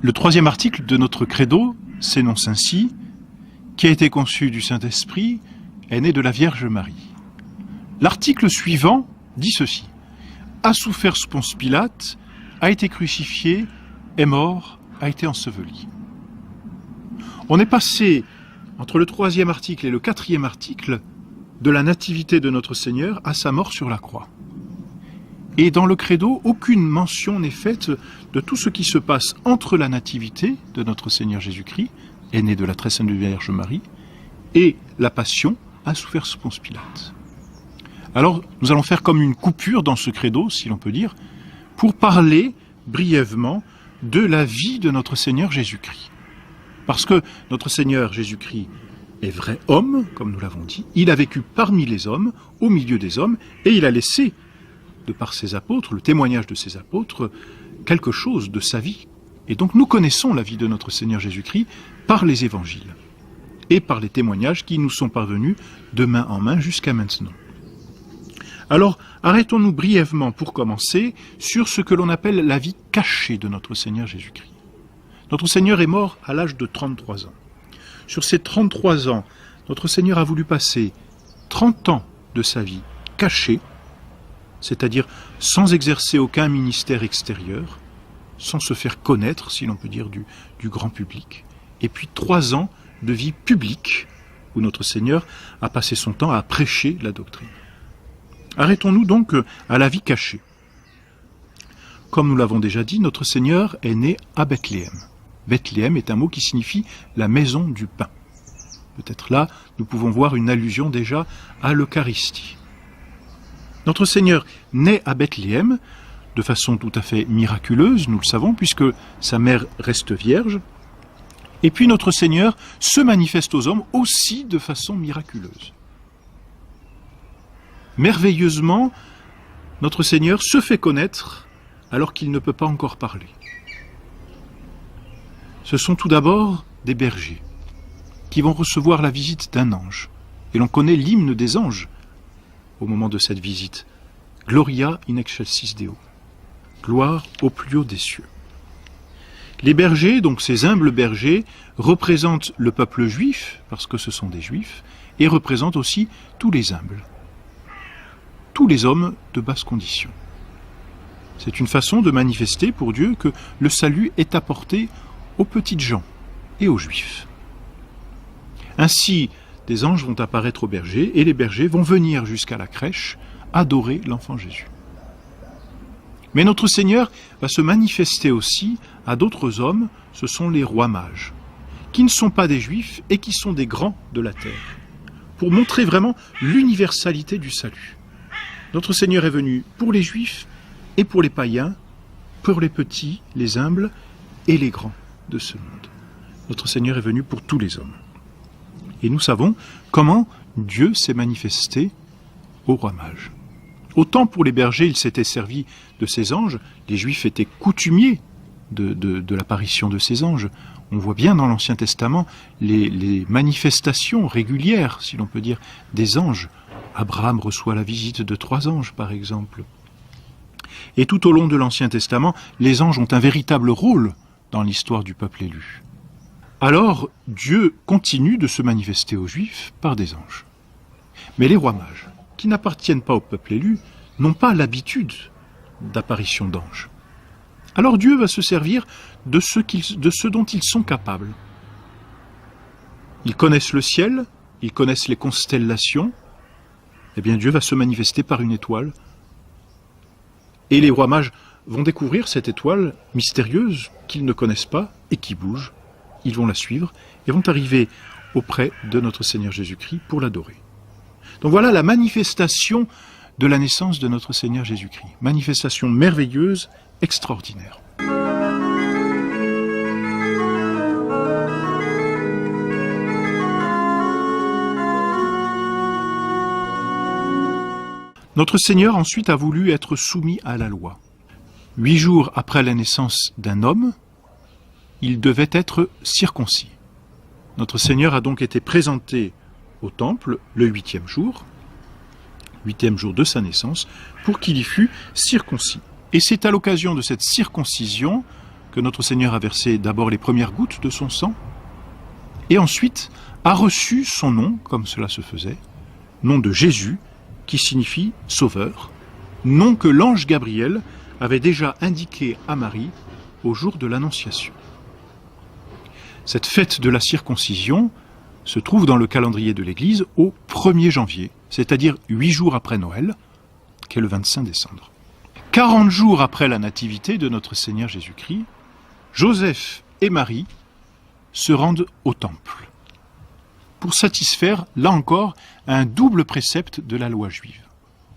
Le troisième article de notre credo s'énonce ainsi: qui a été conçu du Saint-Esprit est né de la Vierge Marie. L'article suivant dit ceci: a souffert Ponce Pilate, a été crucifié, est mort, a été enseveli. On est passé entre le troisième article et le quatrième article de la nativité de notre Seigneur à sa mort sur la croix. Et dans le credo, aucune mention n'est faite de tout ce qui se passe entre la nativité de notre Seigneur Jésus-Christ, aîné de la très sainte Vierge Marie, et la passion, a souffert Ponce Pilate. Alors, nous allons faire comme une coupure dans ce credo, si l'on peut dire, pour parler brièvement de la vie de notre Seigneur Jésus-Christ. Parce que notre Seigneur Jésus-Christ est vrai homme, comme nous l'avons dit, il a vécu parmi les hommes, au milieu des hommes, et il a laissé, de par ses apôtres, le témoignage de ses apôtres, quelque chose de sa vie. Et donc nous connaissons la vie de notre Seigneur Jésus-Christ par les évangiles et par les témoignages qui nous sont parvenus de main en main jusqu'à maintenant. Alors, arrêtons-nous brièvement pour commencer sur ce que l'on appelle la vie cachée de notre Seigneur Jésus-Christ. Notre Seigneur est mort à l'âge de 33 ans. Sur ces 33 ans, notre Seigneur a voulu passer 30 ans de sa vie cachée, c'est-à-dire sans exercer aucun ministère extérieur, sans se faire connaître, si l'on peut dire, du grand public, et puis 3 ans de vie publique, où notre Seigneur a passé son temps à prêcher la doctrine. Arrêtons-nous donc à la vie cachée. Comme nous l'avons déjà dit, notre Seigneur est né à Bethléem. Bethléem est un mot qui signifie la maison du pain. Peut-être là, nous pouvons voir une allusion déjà à l'Eucharistie. Notre Seigneur naît à Bethléem de façon tout à fait miraculeuse, nous le savons, puisque sa mère reste vierge. Et puis notre Seigneur se manifeste aux hommes aussi de façon miraculeuse. Merveilleusement, notre Seigneur se fait connaître alors qu'il ne peut pas encore parler. Ce sont tout d'abord des bergers qui vont recevoir la visite d'un ange. Et l'on connaît l'hymne des anges au moment de cette visite. Gloria in excelsis Deo. Gloire au plus haut des cieux. Les bergers, donc ces humbles bergers, représentent le peuple juif, parce que ce sont des juifs, et représentent aussi tous les humbles. Tous les hommes de basse condition. C'est une façon de manifester pour Dieu que le salut est apporté aux petites gens et aux juifs. Ainsi, des anges vont apparaître aux bergers et les bergers vont venir jusqu'à la crèche adorer l'enfant Jésus. Mais notre Seigneur va se manifester aussi à d'autres hommes, ce sont les rois mages, qui ne sont pas des juifs et qui sont des grands de la terre, pour montrer vraiment l'universalité du salut. Notre Seigneur est venu pour les juifs et pour les païens, pour les petits, les humbles et les grands de ce monde. Notre Seigneur est venu pour tous les hommes. Et nous savons comment Dieu s'est manifesté aux rois mages. Autant pour les bergers, il s'était servi de ces anges, les Juifs étaient coutumiers de l'apparition de ces anges. On voit bien dans l'Ancien Testament les manifestations régulières, si l'on peut dire, des anges. Abraham reçoit la visite de 3 anges, par exemple. Et tout au long de l'Ancien Testament, les anges ont un véritable rôle dans l'histoire du peuple élu. Alors, Dieu continue de se manifester aux Juifs par des anges. Mais les rois mages, qui n'appartiennent pas au peuple élu, n'ont pas l'habitude d'apparition d'anges. Alors Dieu va se servir de ce dont ils sont capables. Ils connaissent le ciel, ils connaissent les constellations. Eh bien, Dieu va se manifester par une étoile. Et les rois mages vont découvrir cette étoile mystérieuse qu'ils ne connaissent pas et qui bouge. Ils vont la suivre et vont arriver auprès de notre Seigneur Jésus-Christ pour l'adorer. Donc voilà la manifestation de la naissance de notre Seigneur Jésus-Christ. Manifestation merveilleuse, extraordinaire. Notre Seigneur ensuite a voulu être soumis à la loi. 8 jours après la naissance d'un homme, il devait être circoncis. Notre Seigneur a donc été présenté au temple le 8e jour de sa naissance, pour qu'il y fût circoncis. Et c'est à l'occasion de cette circoncision que notre Seigneur a versé d'abord les premières gouttes de son sang, et ensuite a reçu son nom, comme cela se faisait, nom de Jésus, qui signifie Sauveur, nom que l'ange Gabriel avait déjà indiqué à Marie au jour de l'Annonciation. Cette fête de la circoncision se trouve dans le calendrier de l'Église au 1er janvier, c'est-à-dire 8 jours après Noël, qui est le 25 décembre. 40 jours après la nativité de notre Seigneur Jésus-Christ, Joseph et Marie se rendent au temple pour satisfaire, là encore, un double précepte de la loi juive.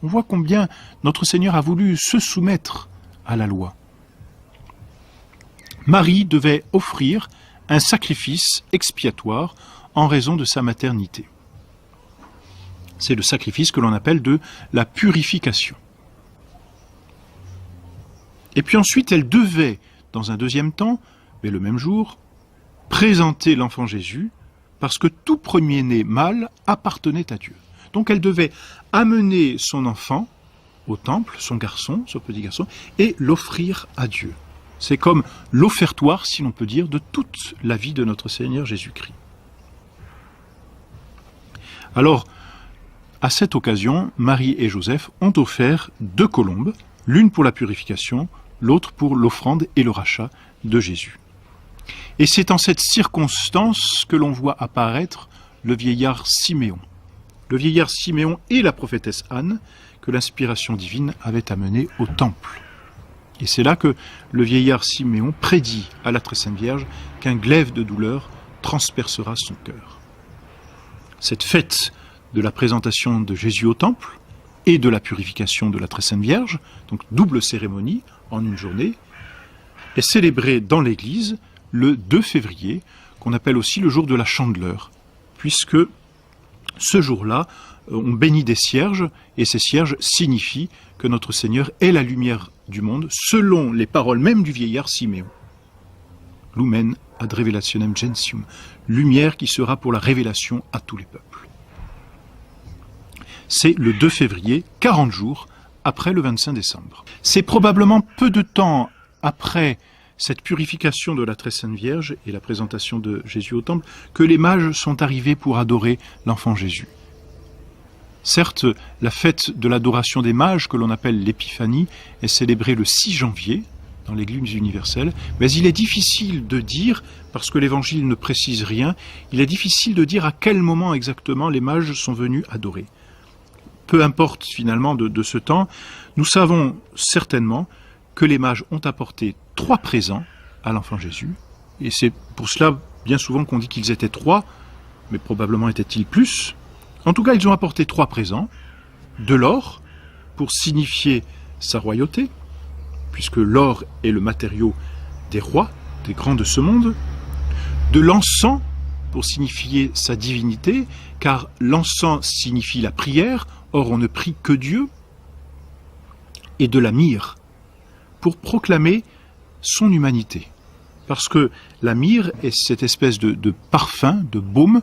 On voit combien notre Seigneur a voulu se soumettre à la loi. Marie devait offrir un sacrifice expiatoire en raison de sa maternité. C'est le sacrifice que l'on appelle de la purification. Et puis ensuite, elle devait, dans un deuxième temps, mais le même jour, présenter l'enfant Jésus, parce que tout premier-né mâle appartenait à Dieu. Donc elle devait amener son enfant au temple, son garçon, son petit garçon, et l'offrir à Dieu. C'est comme l'offertoire, si l'on peut dire, de toute la vie de notre Seigneur Jésus-Christ. Alors, à cette occasion, Marie et Joseph ont offert 2 colombes, l'une pour la purification, l'autre pour l'offrande et le rachat de Jésus. Et c'est en cette circonstance que l'on voit apparaître le vieillard Siméon. Le vieillard Siméon et la prophétesse Anne, que l'inspiration divine avait amené au temple. Et c'est là que le vieillard Siméon prédit à la très sainte Vierge qu'un glaive de douleur transpercera son cœur. Cette fête de la présentation de Jésus au temple et de la purification de la très sainte Vierge, donc double cérémonie en une journée, est célébrée dans l'Église le 2 février, qu'on appelle aussi le jour de la Chandeleur, puisque ce jour-là, on bénit des cierges, et ces cierges signifient que notre Seigneur est la lumière du monde, selon les paroles même du vieillard Siméon. Lumen ad revelationem gentium, lumière qui sera pour la révélation à tous les peuples. C'est le 2 février, 40 jours après le 25 décembre. C'est probablement peu de temps après cette purification de la très sainte Vierge et la présentation de Jésus au temple que les mages sont arrivés pour adorer l'enfant Jésus. Certes, la fête de l'adoration des mages, que l'on appelle l'épiphanie, est célébrée le 6 janvier dans l'Église universelle, mais il est difficile de dire, parce que l'Évangile ne précise rien, il est difficile de dire à quel moment exactement les mages sont venus adorer. Peu importe finalement de ce temps, nous savons certainement que les mages ont apporté 3 présents à l'enfant Jésus, et c'est pour cela bien souvent qu'on dit qu'ils étaient 3, mais probablement étaient-ils plus. En tout cas, ils ont apporté 3 présents, de l'or, pour signifier sa royauté, puisque l'or est le matériau des rois, des grands de ce monde, de l'encens, pour signifier sa divinité, car l'encens signifie la prière, or on ne prie que Dieu, et de la myrrhe, pour proclamer son humanité. Parce que la myrrhe est cette espèce de parfum, de baume,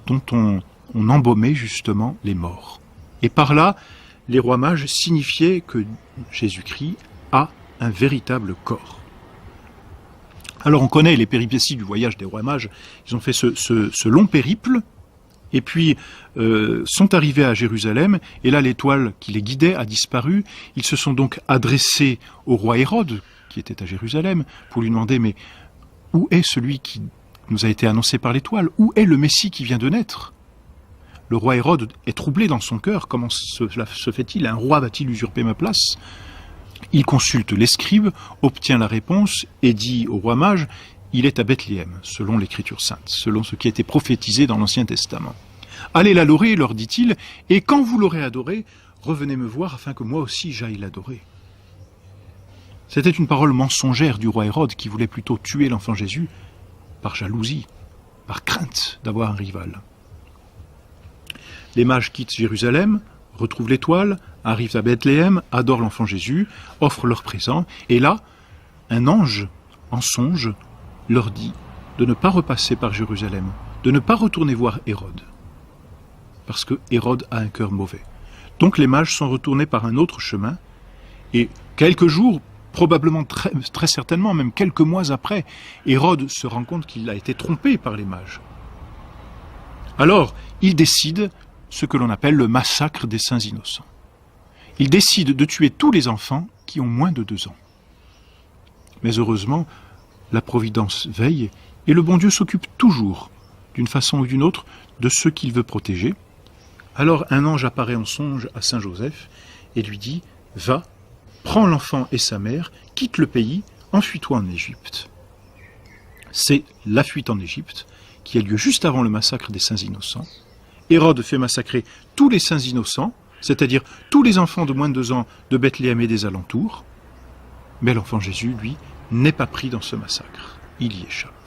dont on embaumait justement les morts. Et par là, les rois mages signifiaient que Jésus-Christ a un véritable corps. Alors on connaît les péripéties du voyage des rois mages. Ils ont fait ce long périple, et puis sont arrivés à Jérusalem, et là l'étoile qui les guidait a disparu. Ils se sont donc adressés au roi Hérode, qui était à Jérusalem, pour lui demander, mais où est celui qui nous a été annoncé par l'étoile? Où est le Messie qui vient de naître? Le roi Hérode est troublé dans son cœur. Comment cela se fait-il? Un roi va-t-il usurper ma place? Il consulte les scribes, obtient la réponse et dit au roi mage, il est à Bethléem, selon l'écriture sainte, selon ce qui a été prophétisé dans l'Ancien Testament. Allez l'adorer, leur dit-il, et quand vous l'aurez adoré, revenez me voir afin que moi aussi j'aille l'adorer. C'était une parole mensongère du roi Hérode qui voulait plutôt tuer l'enfant Jésus par jalousie, par crainte d'avoir un rival. Les mages quittent Jérusalem, retrouvent l'étoile, arrivent à Bethléem, adorent l'enfant Jésus, offrent leurs présents, et là, un ange, en songe, leur dit de ne pas repasser par Jérusalem, de ne pas retourner voir Hérode, parce que Hérode a un cœur mauvais. Donc les mages sont retournés par un autre chemin, et quelques jours Probablement, très certainement, même quelques mois après, Hérode se rend compte qu'il a été trompé par les mages. Alors, il décide ce que l'on appelle le massacre des saints innocents. Il décide de tuer tous les enfants qui ont moins de 2 ans. Mais heureusement, la Providence veille et le bon Dieu s'occupe toujours, d'une façon ou d'une autre, de ceux qu'il veut protéger. Alors un ange apparaît en songe à Saint Joseph et lui dit « Va, prends l'enfant et sa mère, quitte le pays, enfuis-toi en Égypte. » C'est la fuite en Égypte qui a lieu juste avant le massacre des saints innocents. Hérode fait massacrer tous les saints innocents, c'est-à-dire tous les enfants de moins de 2 ans de Bethléem et des alentours. Mais l'enfant Jésus, lui, n'est pas pris dans ce massacre. Il y échappe.